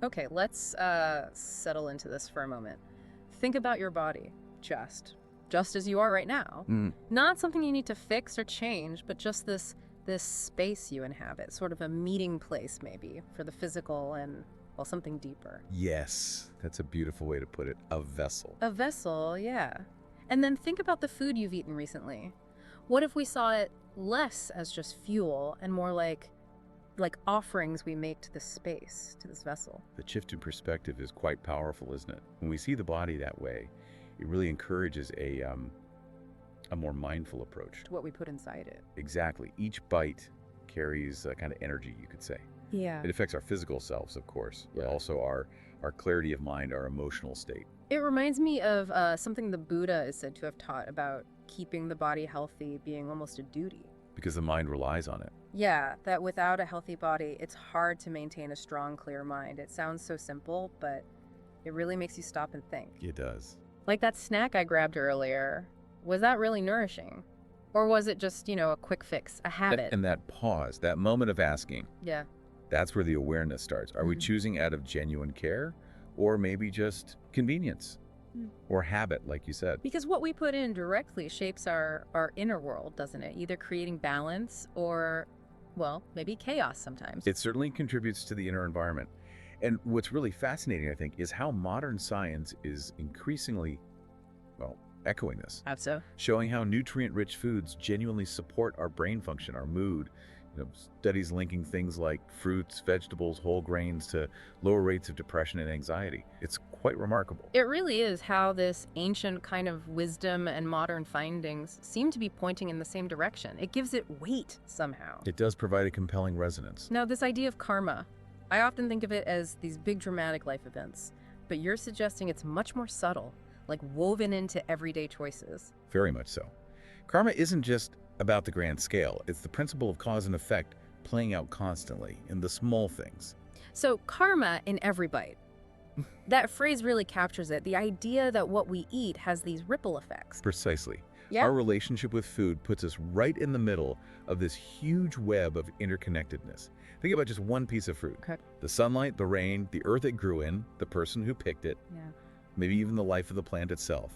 Okay, let's settle into this for a moment. Think about your body, just as you are right now. Mm, Not something you need to fix or change, but just this space you inhabit, sort of a meeting place maybe for the physical and, well, something deeper. yes, that's a beautiful way to put it. A vessel. A vessel, yeah. And then think about the food you've eaten recently. What if we saw it less as just fuel and more like offerings we make to this space, to this vessel? The shift in perspective is quite powerful, isn't it? When we see the body that way, it really encourages a more mindful approach. To what we put inside it. Exactly. Each bite carries a kind of energy, you could say. Yeah. It affects our physical selves, of course, but Yeah. also our clarity of mind, our emotional state. It reminds me of something the Buddha is said to have taught about keeping the body healthy being almost a duty. Because the mind relies on it. Yeah, that without a healthy body, it's hard to maintain a strong, clear mind. It sounds so simple, but it really makes you stop and think. It does. Like that snack I grabbed earlier, was that really nourishing? Or was it just, a quick fix, a habit? And that pause, that moment of asking, Yeah. that's where the awareness starts. Are we Mhm. choosing out of genuine care or maybe just convenience Mm. or habit, like you said? Because what we put in directly shapes our inner world, doesn't it? Either creating balance or, well, maybe chaos sometimes. It certainly contributes to the inner environment. And what's really fascinating, I think, is how modern science is increasingly, well, echoing this, How so? showing how nutrient-rich foods genuinely support our brain function, our mood. Studies linking things like fruits, vegetables, whole grains to lower rates of depression and anxiety. It's quite remarkable. It really is how this ancient kind of wisdom and modern findings seem to be pointing in the same direction. It gives it weight somehow. It does provide a compelling resonance. Now, this idea of karma, I often think of it as these big dramatic life events, but you're suggesting it's much more subtle, like woven into everyday choices. Very much so. Karma isn't just about the grand scale. It's the principle of cause and effect playing out constantly in the small things. So, karma in every bite. That phrase really captures it. The idea that what we eat has these ripple effects. Precisely. Yeah. Our relationship with food puts us right in the middle of this huge web of interconnectedness. Think about just one piece of fruit. Okay. The sunlight, the rain, the earth it grew in, the person who picked it, Yeah. maybe even the life of the plant itself.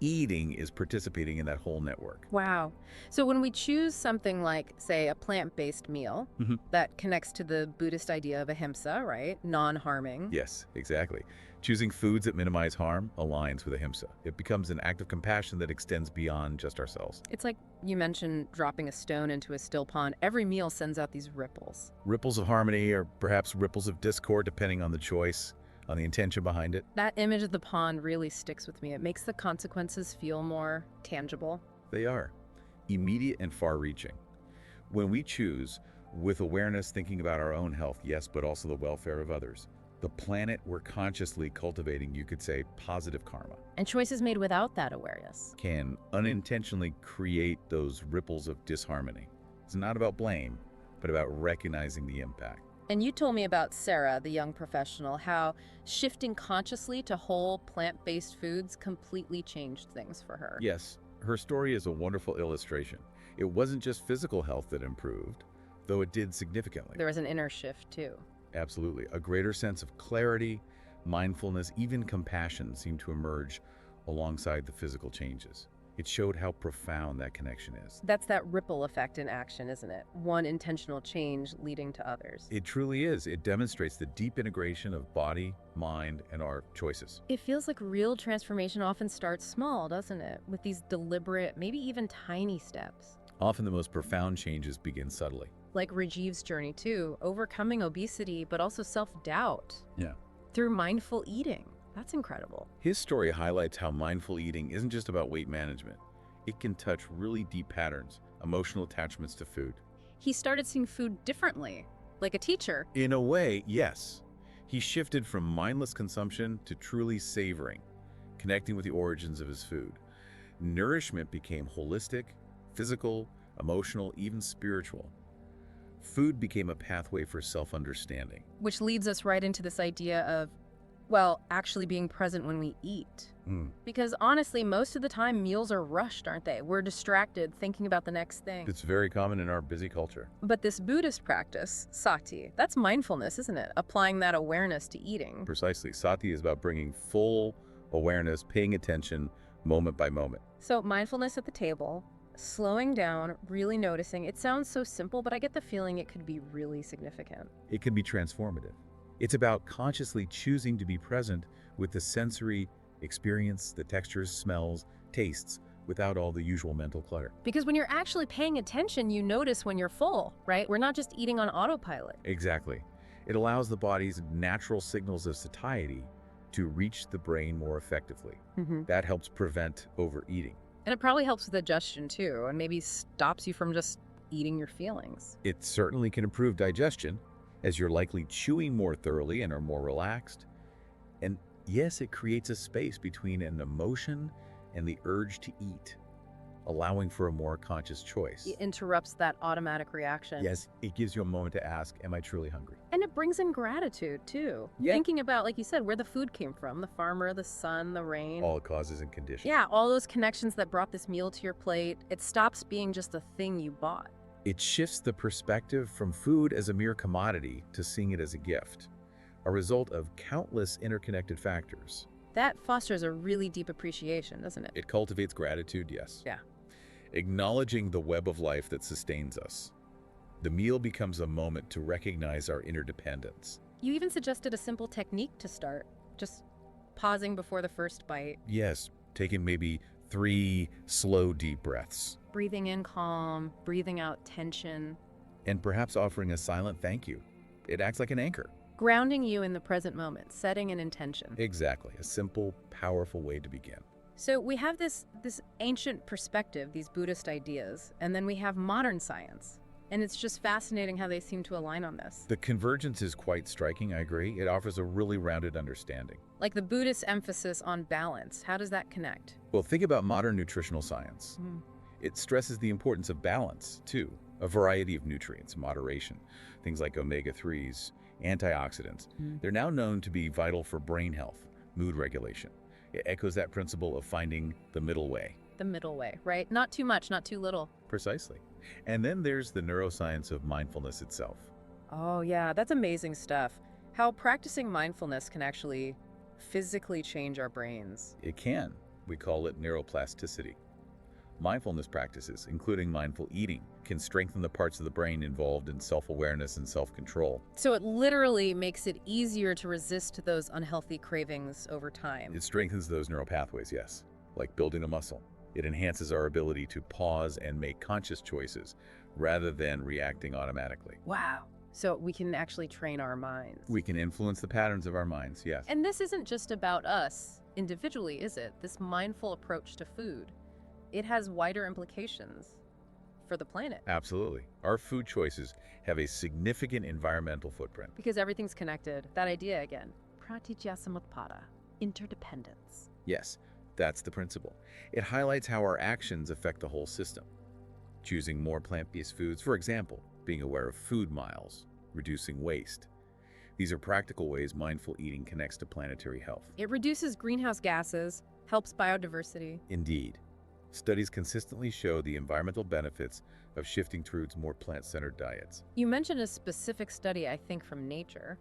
Eating is participating in that whole network. Wow. So when we choose something like, say, a plant-based meal Mhm. that connects to the Buddhist idea of ahimsa, right? Non-harming. Yes, exactly. Choosing foods that minimize harm aligns with ahimsa. It becomes an act of compassion that extends beyond just ourselves. It's like you mentioned dropping a stone into a still pond. Every meal sends out these ripples. Ripples of harmony or perhaps ripples of discord, depending on the choice, on the intention behind it. That image of the pond really sticks with me. It makes the consequences feel more tangible. They are immediate and far-reaching. When we choose with awareness, thinking about our own health, yes, but also the welfare of others, the planet we're consciously cultivating, you could say, positive karma, And choices made without that awareness. can unintentionally create those ripples of disharmony. It's not about blame, but about recognizing the impact. And you told me about Sarah, the young professional, how shifting consciously to whole plant-based foods completely changed things for her. Yes, her story is a wonderful illustration. It wasn't just physical health that improved, though it did significantly. There was an inner shift too. Absolutely. A greater sense of clarity, mindfulness, even compassion seemed to emerge alongside the physical changes. It showed how profound that connection is. That's that ripple effect in action, isn't it? One intentional change leading to others. It truly is. It demonstrates the deep integration of body, mind, and our choices. It feels like real transformation often starts small, doesn't it? With these deliberate, maybe even tiny steps. Often the most profound changes begin subtly. Like Rajiv's journey too, overcoming obesity, but also self-doubt Yeah. through mindful eating. That's incredible. His story highlights how mindful eating isn't just about weight management. It can touch really deep patterns, emotional attachments to food. He started seeing food differently, like a teacher. In a way, yes. He shifted from mindless consumption to truly savoring, connecting with the origins of his food. Nourishment became holistic, physical, emotional, even spiritual. Food became a pathway for self-understanding. Which leads us right into this idea of Well, actually being present when we eat. Because honestly, most of the time meals are rushed, aren't they? We're distracted thinking about the next thing. It's very common in our busy culture. But this Buddhist practice, sati, that's mindfulness, isn't it? Applying that awareness to eating. Precisely. Sati is about bringing full awareness, paying attention moment by moment. So mindfulness at the table, slowing down, really noticing. It sounds so simple, but I get the feeling it could be really significant. It can be transformative. It's about consciously choosing to be present with the sensory experience, the textures, smells, tastes, without all the usual mental clutter. Because when you're actually paying attention, you notice when you're full, right? We're not just eating on autopilot. Exactly. It allows the body's natural signals of satiety to reach the brain more effectively. That helps prevent overeating. And it probably helps with digestion too, and maybe stops you from just eating your feelings. It certainly can improve digestion, as you're likely chewing more thoroughly and are more relaxed. And yes, it creates a space between an emotion and the urge to eat, allowing for a more conscious choice. It interrupts that automatic reaction. Yes, it gives you a moment to ask, am I truly hungry? And it brings in gratitude too. Yeah. Thinking about, like you said, where the food came from, the farmer, the sun, the rain. All causes and conditions. Yeah, all those connections that brought this meal to your plate. It stops being just a thing you bought. It shifts the perspective from food as a mere commodity to seeing it as a gift, a result of countless interconnected factors. That fosters a really deep appreciation, doesn't it? It cultivates gratitude, yes. Yeah. Acknowledging the web of life that sustains us. The meal becomes a moment to recognize our interdependence. You even suggested a simple technique to start, just pausing before the first bite. Yes, taking maybe 3 slow, deep breaths. Breathing in calm, breathing out tension. And perhaps offering a silent thank you. It acts like an anchor. Grounding you in the present moment, setting an intention. Exactly, a simple, powerful way to begin. So we have this ancient perspective, these Buddhist ideas, and then we have modern science. And it's just fascinating how they seem to align on this. The convergence is quite striking, I agree. It offers a really rounded understanding. Like the Buddhist emphasis on balance, how does that connect? Well, think about modern nutritional science. It stresses the importance of balance, too. A variety of nutrients, moderation, things like omega-3s, antioxidants. They're now known to be vital for brain health, mood regulation. It echoes that principle of finding the middle way. The middle way, right? Not too much, not too little. Precisely. And then there's the neuroscience of mindfulness itself. Oh yeah, that's amazing stuff. How practicing mindfulness can actually physically change our brains. It can. We call it neuroplasticity. Mindfulness practices, including mindful eating, can strengthen the parts of the brain involved in self-awareness and self-control. So it literally makes it easier to resist those unhealthy cravings over time. It strengthens those neural pathways, yes, like building a muscle. It enhances our ability to pause and make conscious choices rather than reacting automatically. Wow. So we can actually train our minds. We can influence the patterns of our minds, yes. And this isn't just about us individually, is it? This mindful approach to food. It has wider implications for the planet. Absolutely. Our food choices have a significant environmental footprint. Because everything's connected. That idea again. Pratityasamutpada. Interdependence. Yes, that's the principle. It highlights how our actions affect the whole system. Choosing more plant-based foods, for example, being aware of food miles, reducing waste. These are practical ways mindful eating connects to planetary health. It reduces greenhouse gases, helps biodiversity. Indeed. Studies consistently show the environmental benefits of shifting towards more plant-centered diets. You mentioned a specific study, I think from Nature,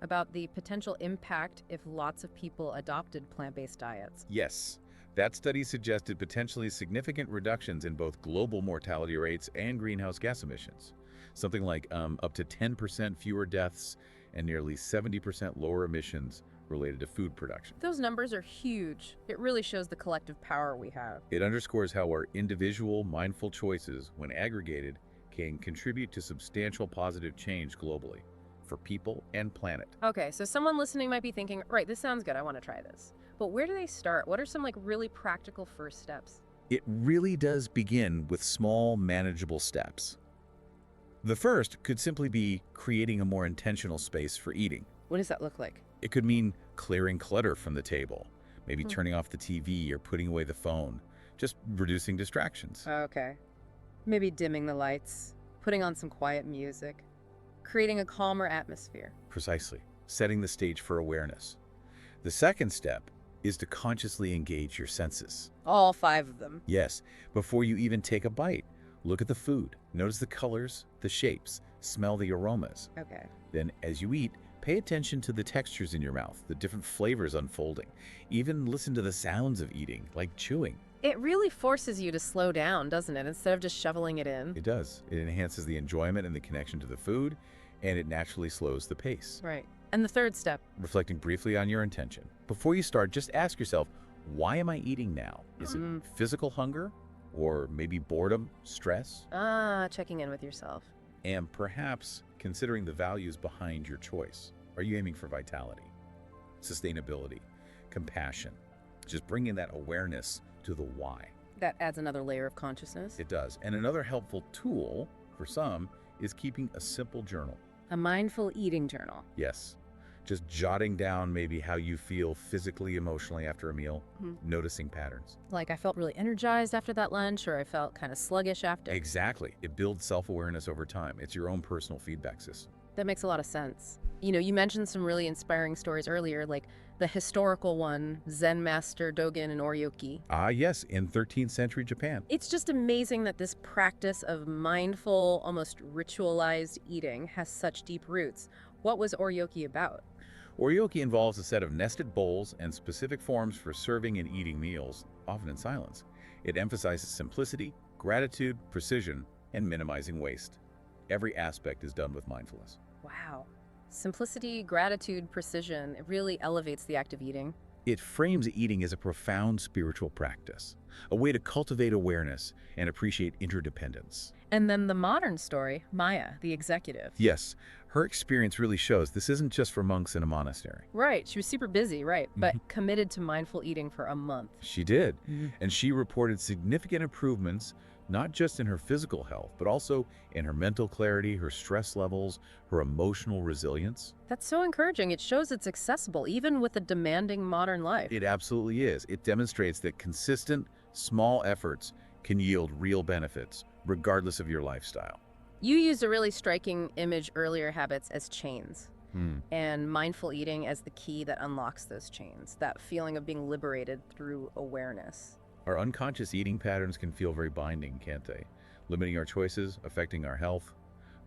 about the potential impact if lots of people adopted plant-based diets. Yes, that study suggested potentially significant reductions in both global mortality rates and greenhouse gas emissions. Something like up to 10% fewer deaths and nearly 70% lower emissions related to food production. Those numbers are huge. It really shows the collective power we have. It underscores how our individual mindful choices, when aggregated, can contribute to substantial positive change globally for people and planet. Okay, so someone listening might be thinking, right, this sounds good, I want to try this. But where do they start? What are some really practical first steps? It really does begin with small, manageable steps. The first could simply be creating a more intentional space for eating. What does that look like? It could mean clearing clutter from the table, maybe turning off the TV or putting away the phone, just reducing distractions. Okay. Maybe dimming the lights, putting on some quiet music, creating a calmer atmosphere. Precisely, setting the stage for awareness. The second step is to consciously engage your senses. All 5 of them. Yes, before you even take a bite, look at the food. Notice the colors, the shapes, smell the aromas. Okay. Then, as you eat, pay attention to the textures in your mouth, the different flavors unfolding. Even listen to the sounds of eating, like chewing. It really forces you to slow down, doesn't it? Instead of just shoveling it in. It does. It enhances the enjoyment and the connection to the food, and it naturally slows the pace. Right. And the third step. Reflecting briefly on your intention. Before you start, just ask yourself, why am I eating now? Is it physical hunger? Or maybe boredom, stress? Checking in with yourself. And perhaps considering the values behind your choice. Are you aiming for vitality, sustainability, compassion? Just bringing that awareness to the why. That adds another layer of consciousness. It does. And another helpful tool for some is keeping a simple journal. A mindful eating journal. Yes. Just jotting down maybe how you feel physically, emotionally after a meal, noticing patterns. Like I felt really energized after that lunch, or I felt kind of sluggish after. Exactly. It builds self-awareness over time. It's your own personal feedback system. That makes a lot of sense. You know, you mentioned some really inspiring stories earlier, like the historical one, Zen master Dogen and Oryoki. Yes, in 13th century Japan. It's just amazing that this practice of mindful, almost ritualized eating has such deep roots. What was Oryoki about? Oryoki involves a set of nested bowls and specific forms for serving and eating meals, often in silence. It emphasizes simplicity, gratitude, precision, and minimizing waste. Every aspect is done with mindfulness. Wow. Simplicity, gratitude, precision, it really elevates the act of eating. It frames eating as a profound spiritual practice, a way to cultivate awareness and appreciate interdependence. And then the modern story, Maya, the executive. Yes, her experience really shows this isn't just for monks in a monastery. Right, she was super busy, right, but committed to mindful eating for a month. She did, and she reported significant improvements, not just in her physical health, but also in her mental clarity, her stress levels, her emotional resilience. That's so encouraging. It shows it's accessible, even with a demanding modern life. It absolutely is. It demonstrates that consistent, small efforts can yield real benefits, regardless of your lifestyle. You used a really striking image earlier, habits as chains, and mindful eating as the key that unlocks those chains, that feeling of being liberated through awareness. Our unconscious eating patterns can feel very binding, can't they? Limiting our choices, affecting our health.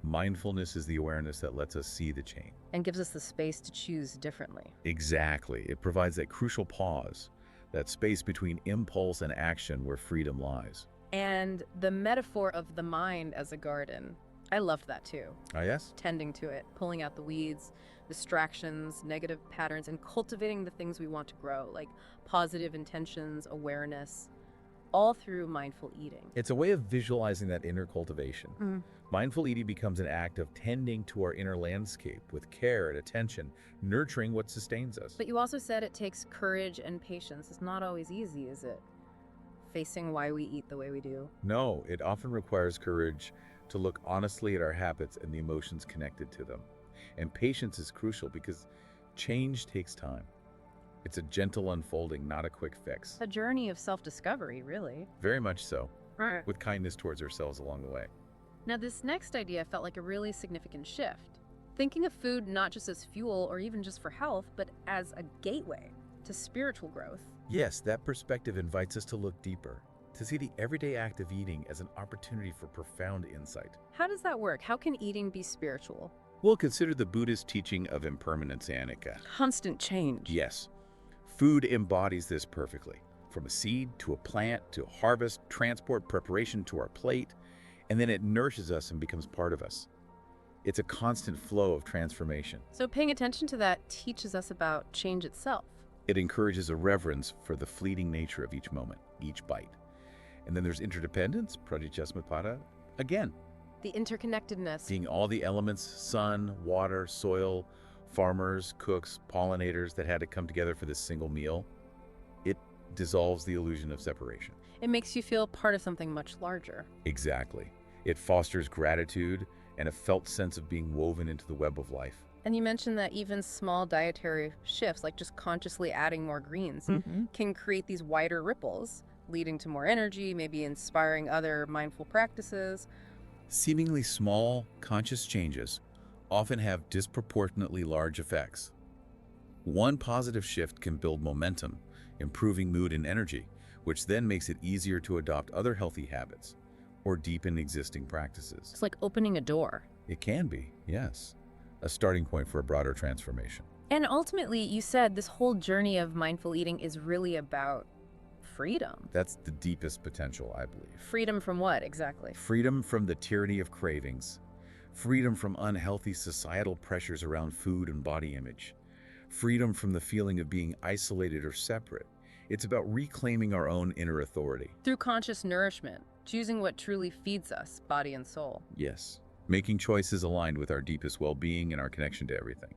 Mindfulness is the awareness that lets us see the chain. And gives us the space to choose differently. Exactly. It provides that crucial pause, that space between impulse and action where freedom lies. And the metaphor of the mind as a garden, I loved that too. Ah, yes? Tending to it, pulling out the weeds, distractions, negative patterns, and cultivating the things we want to grow, like positive intentions, awareness, all through mindful eating. It's a way of visualizing that inner cultivation. Mindful eating becomes an act of tending to our inner landscape with care and attention, nurturing what sustains us. But you also said it takes courage and patience. It's not always easy, is it? Facing why we eat the way we do. No, it often requires courage to look honestly at our habits and the emotions connected to them. And patience is crucial because change takes time. It's a gentle unfolding, not a quick fix. A journey of self-discovery, really. Very much so, Right. with kindness towards ourselves along the way. Now, this next idea felt like a really significant shift. Thinking of food not just as fuel or even just for health, but as a gateway to spiritual growth. Yes, that perspective invites us to look deeper, to see the everyday act of eating as an opportunity for profound insight. How does that work? How can eating be spiritual? We'll consider the Buddhist teaching of impermanence, Annika. Constant change. Yes, food embodies this perfectly. From a seed to a plant to a harvest, transport, preparation to our plate, and then it nourishes us and becomes part of us. It's a constant flow of transformation. So paying attention to that teaches us about change itself. It encourages a reverence for the fleeting nature of each moment, each bite. And then there's interdependence, pradicesmapada, again. The interconnectedness. Seeing all the elements, sun, water, soil, farmers, cooks, pollinators that had to come together for this single meal. It dissolves the illusion of separation. It makes you feel part of something much larger. Exactly. It fosters gratitude and a felt sense of being woven into the web of life. And you mentioned that even small dietary shifts, like just consciously adding more greens, can create these wider ripples, leading to more energy, maybe inspiring other mindful practices. Seemingly small, conscious changes often have disproportionately large effects. One positive shift can build momentum, improving mood and energy, which then makes it easier to adopt other healthy habits or deepen existing practices. It's like opening a door. It can be, yes, a starting point for a broader transformation. And ultimately, you said this whole journey of mindful eating is really about freedom. That's the deepest potential, I believe. Freedom from what, exactly? Freedom from the tyranny of cravings, freedom from unhealthy societal pressures around food and body image, freedom from the feeling of being isolated or separate. It's about reclaiming our own inner authority. Through conscious nourishment, choosing what truly feeds us, body and soul. Yes, making choices aligned with our deepest well-being and our connection to everything.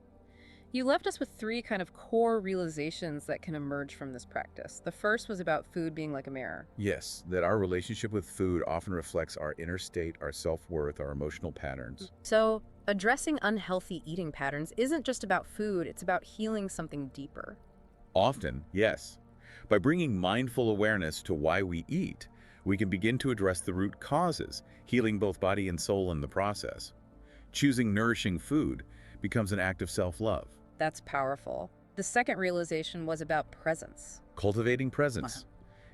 You left us with three kind of core realizations that can emerge from this practice. The first was about food being like a mirror. Yes, that our relationship with food often reflects our inner state, our self-worth, our emotional patterns. So, addressing unhealthy eating patterns isn't just about food, it's about healing something deeper. Often, yes. By bringing mindful awareness to why we eat, we can begin to address the root causes, healing both body and soul in the process. Choosing nourishing food becomes an act of self-love. That's powerful. The second realization was about presence. Cultivating presence.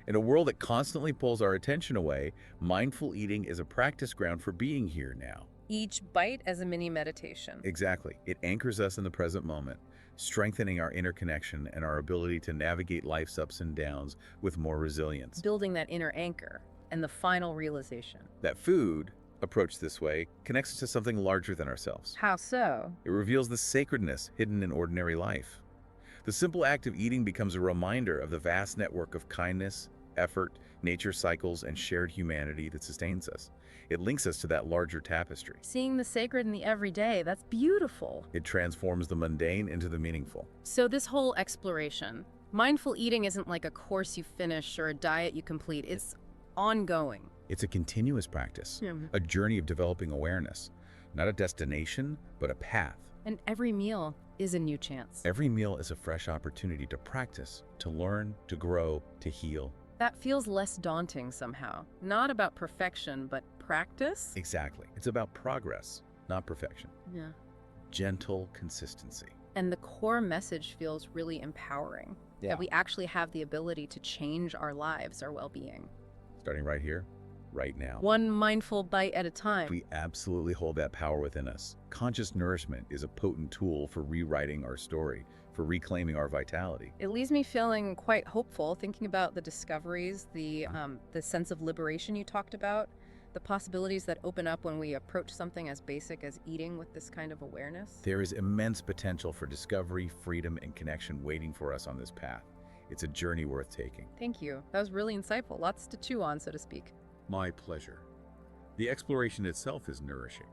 In a world that constantly pulls our attention away, mindful eating is a practice ground for being here now. Each bite as a mini meditation. Exactly. It anchors us in the present moment, strengthening our inner connection and our ability to navigate life's ups and downs with more resilience. Building that inner anchor. And the final realization. That food, approached this way, connects us to something larger than ourselves. How so? It reveals the sacredness hidden in ordinary life. The simple act of eating becomes a reminder of the vast network of kindness, effort, nature cycles, and shared humanity that sustains us. It links us to that larger tapestry. Seeing the sacred in the everyday, that's beautiful. It transforms the mundane into the meaningful. So this whole exploration, mindful eating isn't like a course you finish or a diet you complete. It's ongoing. It's a continuous practice, a journey of developing awareness. Not a destination, but a path. And every meal is a new chance. Every meal is a fresh opportunity to practice, to learn, to grow, to heal. That feels less daunting somehow. Not about perfection, but practice? Exactly. It's about progress, not perfection. Yeah. Gentle consistency. And the core message feels really empowering. Yeah. That we actually have the ability to change our lives, our well-being. Starting right here, right now. One mindful bite at a time. We absolutely hold that power within us. Conscious nourishment is a potent tool for rewriting our story, for reclaiming our vitality. It leaves me feeling quite hopeful, thinking about the discoveries, the sense of liberation you talked about, the possibilities that open up when we approach something as basic as eating with this kind of awareness. There is immense potential for discovery, freedom, and connection waiting for us on this path. It's a journey worth taking. Thank you. That was really insightful. Lots to chew on, so to speak. My pleasure. The exploration itself is nourishing.